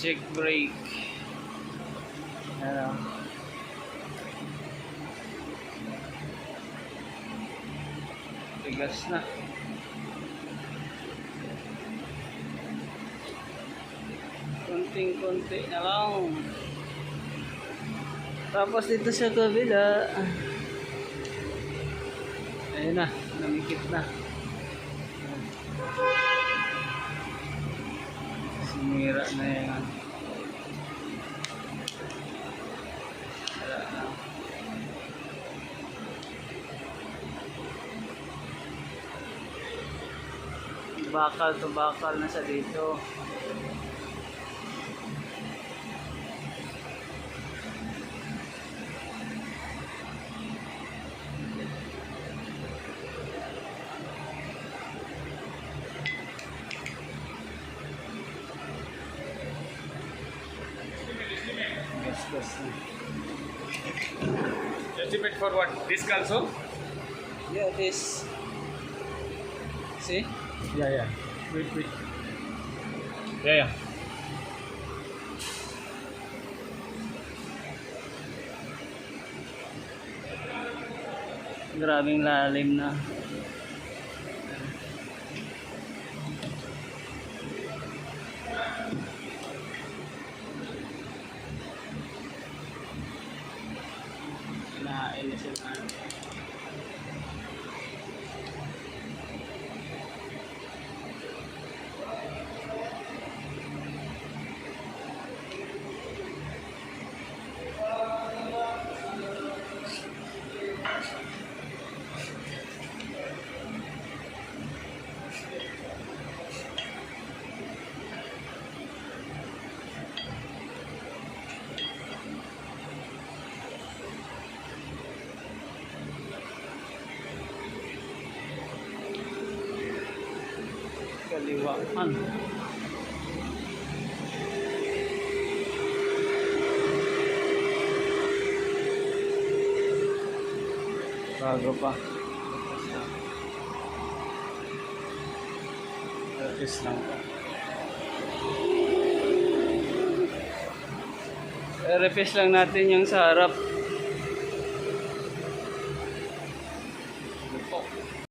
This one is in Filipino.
check brake. Ayan. Tigas na. Konting-konti na lang. Tapos dito sa kabila. Ayun na, namikit na. Sumira na yan. Bakal to bakal na sa dito. Gas na. Estimate for what? Disc also? Yeah, this. See? Yeah. Wait. Yeah. Grabing lalim na. Nain na sila. Kaliwaan. Bago pa. Tapos lang pa. I-refresh lang natin yung sa harap.